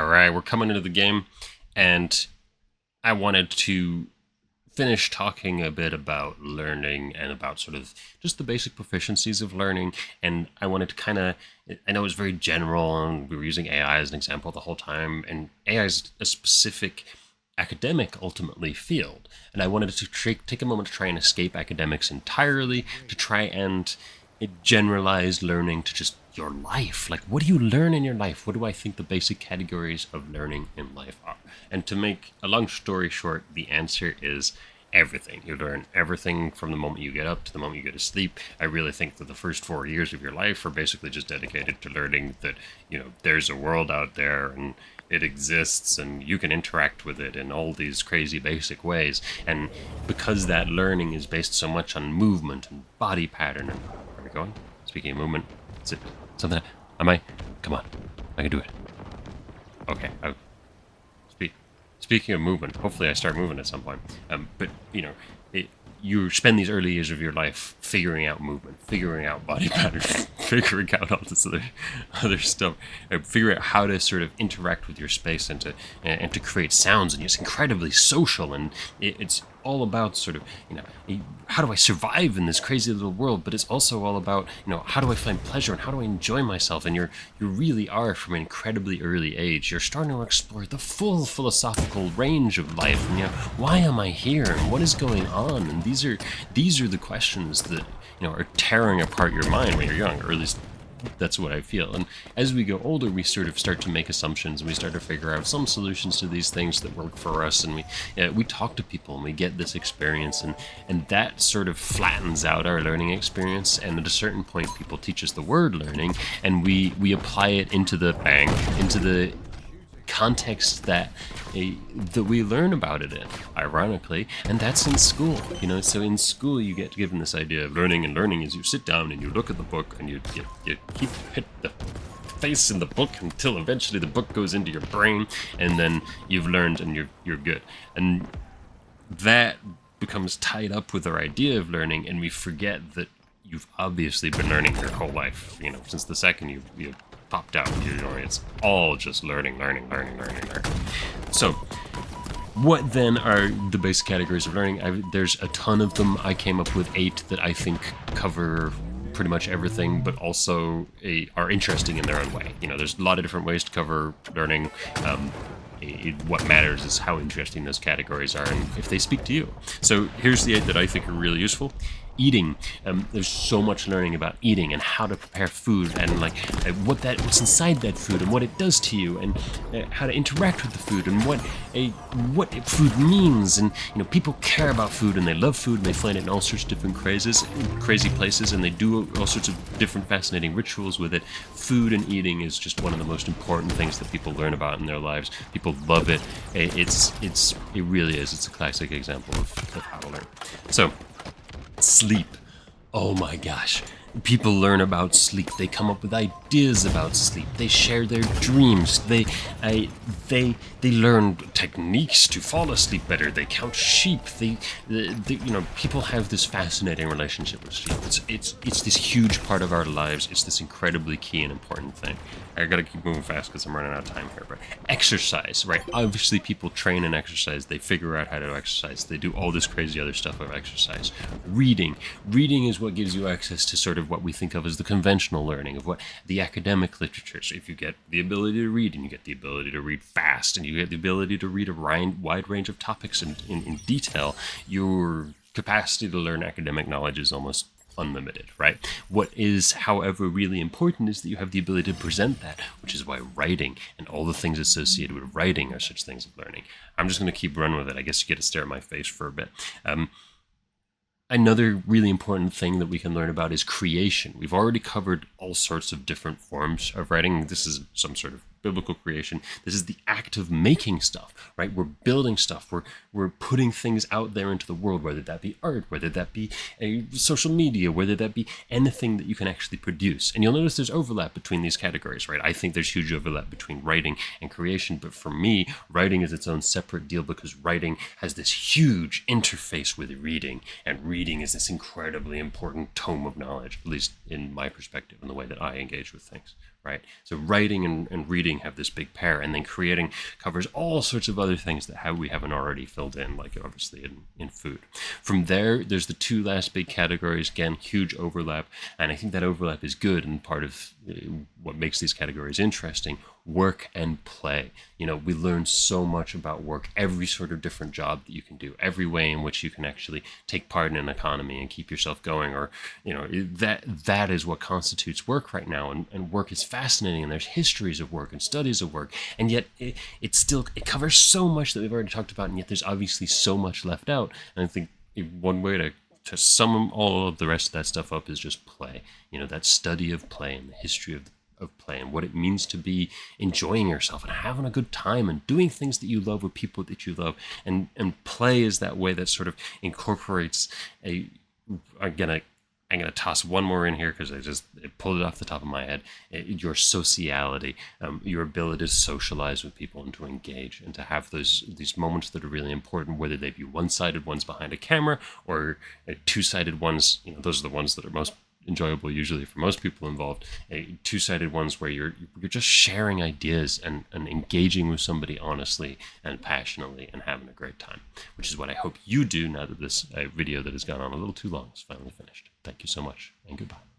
All right, we're coming into the game, and I wanted to finish talking a bit about learning and about sort of just the basic proficiencies of learning. And I wanted to kind of, I know it's very general, and we were using AI as an example the whole time, and AI is a specific academic ultimately field. And I wanted to take a moment to try and escape academics entirely, to try and generalize learning to just your life. Like, what do you learn in your life? What do I think the basic categories of learning in life are? And to make a long story short, the answer is everything. You learn everything from the moment you get up to the moment you go to sleep. I really think that the first 4 years of your life are basically just dedicated to learning that, there's a world out there and it exists and you can interact with it in all these crazy basic ways. And because that learning is based so much on movement and body pattern, and where are we going? Speaking of movement, is it something? Come on, I can do it. Okay. Speaking of movement, hopefully I start moving at some point. But you spend these early years of your life figuring out movement, figuring out body patterns, figuring out all this other stuff, figuring out how to sort of interact with your space and to create sounds. And it's incredibly social, and it's all about sort of how do I survive in this crazy little world, but it's also all about how do I find pleasure and how do I enjoy myself. And you really are, from an incredibly early age, you're starting to explore the full philosophical range of life, and why am I here and what is going on? And these are the questions that are tearing apart your mind when you're young, or at least that's what I feel. And as we go older, we sort of start to make assumptions, and we start to figure out some solutions to these things that work for us, and we talk to people and we get this experience, and that sort of flattens out our learning experience. And at a certain point, people teach us the word learning, and we apply it into the context that we learn about it in, ironically, and that's in school. So in school you get given this idea of learning, and learning is you sit down and you look at the book and you keep hit the face in the book until eventually the book goes into your brain, and then you've learned and you're good. And that becomes tied up with our idea of learning, and we forget that you've obviously been learning your whole life. Since the second you popped out, it's all just learning. So what then are the basic categories of learning? There's a ton of them. I came up with 8 that I think cover pretty much everything, but also are interesting in their own way. There's a lot of different ways to cover learning. What matters is how interesting those categories are and if they speak to you. So here's the 8 that I think are really useful. Eating. There's so much learning about eating and how to prepare food, and what's inside that food and what it does to you, and how to interact with the food, and what food means. And people care about food and they love food and they find it in all sorts of different crazy places, and they do all sorts of different fascinating rituals with it. Food and eating is just one of the most important things that people learn about in their lives. People love it. It really is. It's a classic example of how to learn. So sleep. Oh my gosh. People learn about sleep. They come up with ideas about sleep. They share their dreams. They learn techniques to fall asleep better. They count sheep. People have this fascinating relationship with sleep. It's this huge part of our lives. It's this incredibly key and important thing. I gotta keep moving fast because I'm running out of time here. But exercise, right? Obviously, people train and exercise. They figure out how to exercise. They do all this crazy other stuff of exercise. Reading is what gives you access to sort of what we think of as the conventional learning of what the academic literature. So if you get the ability to read, and you get the ability to read fast, and you get the ability to read a wide range of topics in detail, your capacity to learn academic knowledge is almost unlimited, right? What is, however, really important is that you have the ability to present that, which is why writing and all the things associated with writing are such things of learning. I'm just going to keep running with it. I guess you get to stare at my face for a bit. Another really important thing that we can learn about is creation. We've already covered all sorts of different forms of writing. This is some sort of biblical creation. This is the act of making stuff, right? We're building stuff. We're putting things out there into the world, whether that be art, whether that be social media, whether that be anything that you can actually produce. And you'll notice there's overlap between these categories, right? I think there's huge overlap between writing and creation, but for me, writing is its own separate deal because writing has this huge interface with reading, and reading is this incredibly important tome of knowledge, at least in my perspective and the way that I engage with things. right? So writing and reading have this big pair, and then creating covers all sorts of other things that we haven't already filled in, like obviously in food. From there, there's the two last big categories. Again, huge overlap, and I think that overlap is good and part of what makes these categories interesting. Work and play. We learn so much about work, every sort of different job that you can do, every way in which you can actually take part in an economy and keep yourself going, or that is what constitutes work right now. And work is fascinating, and there's histories of work and studies of work, and yet it covers so much that we've already talked about, and yet there's obviously so much left out. And I think one way to sum all of the rest of that stuff up is just play. That study of play and the history of play and what it means to be enjoying yourself and having a good time and doing things that you love with people that you love. And play is that way that sort of incorporates I'm gonna toss one more in here because I pulled it off the top of my head. Your sociality, your ability to socialize with people and to engage and to have these moments that are really important, whether they be one-sided ones behind a camera or two-sided ones. Those are the ones that are most enjoyable usually for most people involved. Two-sided ones where you're just sharing ideas and engaging with somebody honestly and passionately and having a great time, which is what I hope you do now that this video that has gone on a little too long is finally finished. Thank you so much, and goodbye.